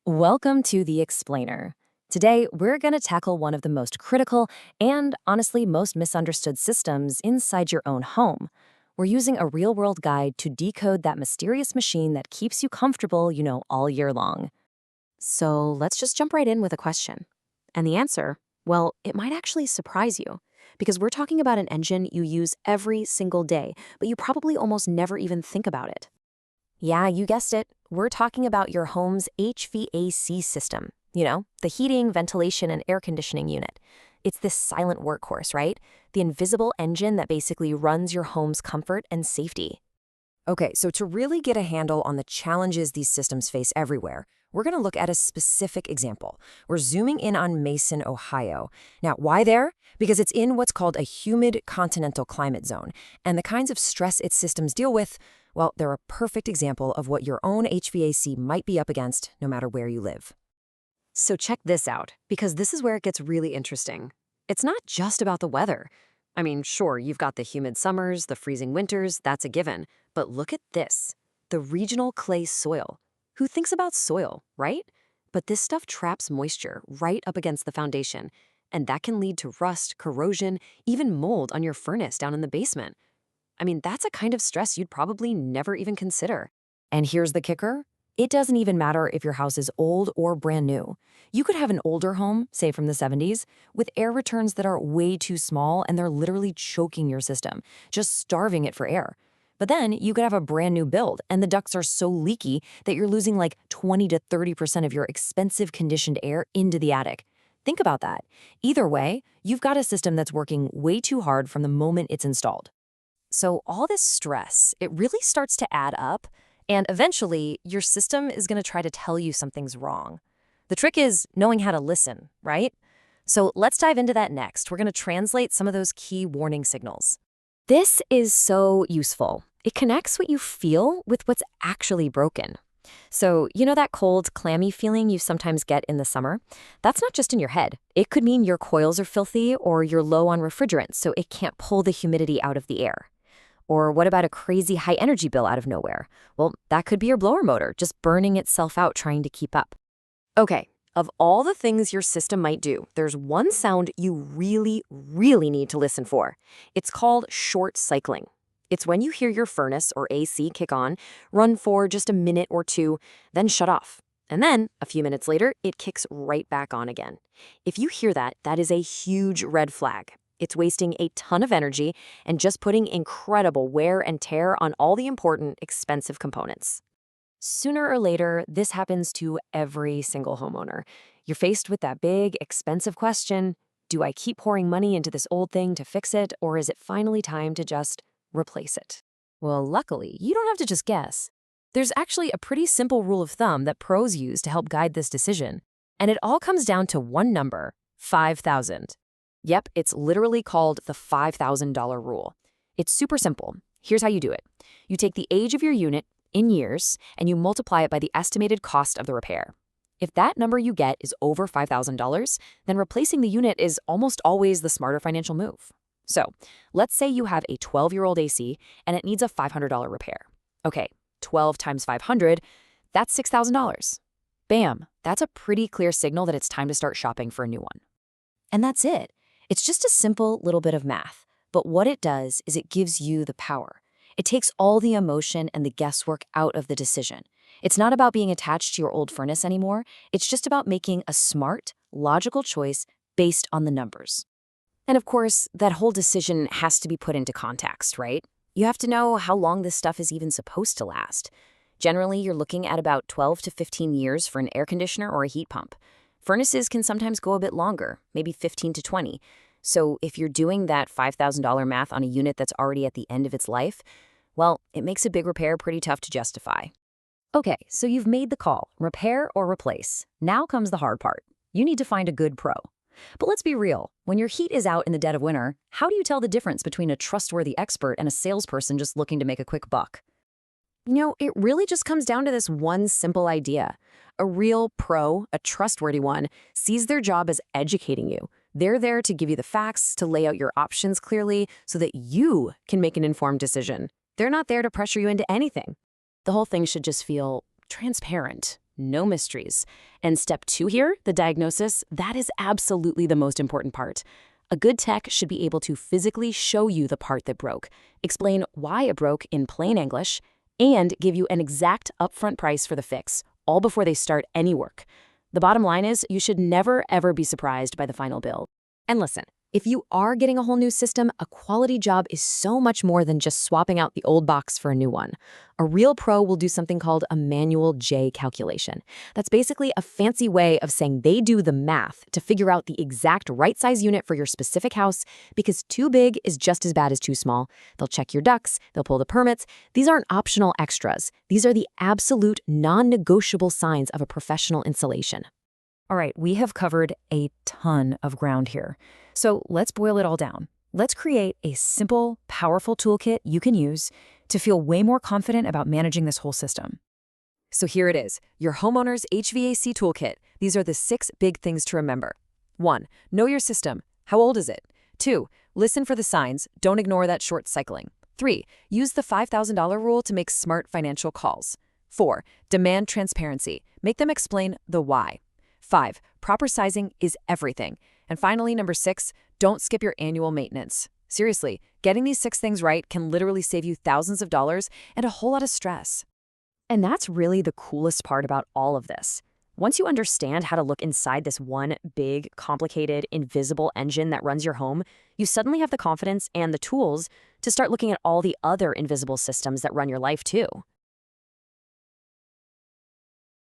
Welcome to The Explainer. Today, we're going to tackle one of the most critical and, honestly, most misunderstood systems inside your own home. We're using a real-world guide to decode that mysterious machine that keeps you comfortable, all year long. So let's just jump right in with a question. And the answer, well, it might actually surprise you, because we're talking about an engine you use every single day, but you probably almost never even think about it. Yeah, you guessed it. We're talking about your home's HVAC system. The heating, ventilation, and air conditioning unit. It's this silent workhorse, right? The invisible engine that basically runs your home's comfort and safety. Okay, so to really get a handle on the challenges these systems face everywhere, we're going to look at a specific example. We're zooming in on Mason, Ohio. Now, why there? Because it's in what's called a humid continental climate zone, and the kinds of stress its systems deal with, well, they're a perfect example of what your own HVAC might be up against no matter where you live. So check this out, because this is where it gets really interesting. It's not just about the weather. I mean, sure, you've got the humid summers, the freezing winters, that's a given. But look at this, the regional clay soil. Who thinks about soil, right? But this stuff traps moisture right up against the foundation, and that can lead to rust, corrosion, even mold on your furnace down in the basement. I mean, that's a kind of stress you'd probably never even consider. And here's the kicker. It doesn't even matter if your house is old or brand new. You could have an older home, say from the 70s, with air returns that are way too small and they're literally choking your system, just starving it for air. But then you could have a brand new build and the ducts are so leaky that you're losing like 20 to 30% of your expensive conditioned air into the attic. Think about that. Either way, you've got a system that's working way too hard from the moment it's installed. So all this stress, it really starts to add up, and eventually your system is going to try to tell you something's wrong. The trick is knowing how to listen, right? So let's dive into that next. We're going to translate some of those key warning signals. This is so useful. It connects what you feel with what's actually broken. So, that cold, clammy feeling you sometimes get in the summer? That's not just in your head. It could mean your coils are filthy or you're low on refrigerant, so it can't pull the humidity out of the air. Or what about a crazy high energy bill out of nowhere? Well, that could be your blower motor just burning itself out trying to keep up. Okay, of all the things your system might do, there's one sound you really, really need to listen for. It's called short cycling. It's when you hear your furnace or AC kick on, run for just a minute or two, then shut off. And then, a few minutes later, it kicks right back on again. If you hear that, that is a huge red flag. It's wasting a ton of energy and just putting incredible wear and tear on all the important, expensive components. Sooner or later, this happens to every single homeowner. You're faced with that big, expensive question, do I keep pouring money into this old thing to fix it, or is it finally time to just replace it? Well, luckily, you don't have to just guess. There's actually a pretty simple rule of thumb that pros use to help guide this decision. And it all comes down to one number, 5,000. Yep, it's literally called the $5,000 rule. It's super simple. Here's how you do it. You take the age of your unit in years and you multiply it by the estimated cost of the repair. If that number you get is over $5,000, then replacing the unit is almost always the smarter financial move. So, let's say you have a 12-year-old AC and it needs a $500 repair. Okay, 12 times 500, that's $6,000. Bam, that's a pretty clear signal that it's time to start shopping for a new one. And that's it. It's just a simple little bit of math, but what it does is it gives you the power. It takes all the emotion and the guesswork out of the decision. It's not about being attached to your old furnace anymore. It's just about making a smart, logical choice based on the numbers. And of course, that whole decision has to be put into context, right? You have to know how long this stuff is even supposed to last. Generally, you're looking at about 12 to 15 years for an air conditioner or a heat pump. Furnaces can sometimes go a bit longer, maybe 15 to 20. So if you're doing that $5,000 math on a unit that's already at the end of its life, well, it makes a big repair pretty tough to justify. Okay, so you've made the call, repair or replace. Now comes the hard part. You need to find a good pro. But let's be real, when your heat is out in the dead of winter, how do you tell the difference between a trustworthy expert and a salesperson just looking to make a quick buck? It really just comes down to this one simple idea. A real pro, a trustworthy one, sees their job as educating you. They're there to give you the facts, to lay out your options clearly so that you can make an informed decision. They're not there to pressure you into anything. The whole thing should just feel transparent. no mysteries. And step 2 here, the diagnosis, that is absolutely the most important part. A good tech should be able to physically show you the part that broke, explain why it broke in plain English, and give you an exact upfront price for the fix, all before they start any work. The bottom line is you should never, ever be surprised by the final bill. And listen, if you are getting a whole new system, a quality job is so much more than just swapping out the old box for a new one. A real pro will do something called a manual J calculation. That's basically a fancy way of saying they do the math to figure out the exact right size unit for your specific house, because too big is just as bad as too small. They'll check your ducts, they'll pull the permits. These aren't optional extras. These are the absolute non-negotiable signs of a professional installation. All right, we have covered a ton of ground here. So let's boil it all down. Let's create a simple, powerful toolkit you can use to feel way more confident about managing this whole system. So here it is, your Homeowners HVAC toolkit. These are the 6 big things to remember. 1. Know your system. How old is it? 2. Listen for the signs. Don't ignore that short cycling. 3. Use the $5,000 rule to make smart financial calls. 4. Demand transparency. Make them explain the why. 5. Proper sizing is everything. And finally, number 6, don't skip your annual maintenance. Seriously, getting these 6 things right can literally save you thousands of dollars and a whole lot of stress. And that's really the coolest part about all of this. Once you understand how to look inside this one big, complicated, invisible engine that runs your home, you suddenly have the confidence and the tools to start looking at all the other invisible systems that run your life too.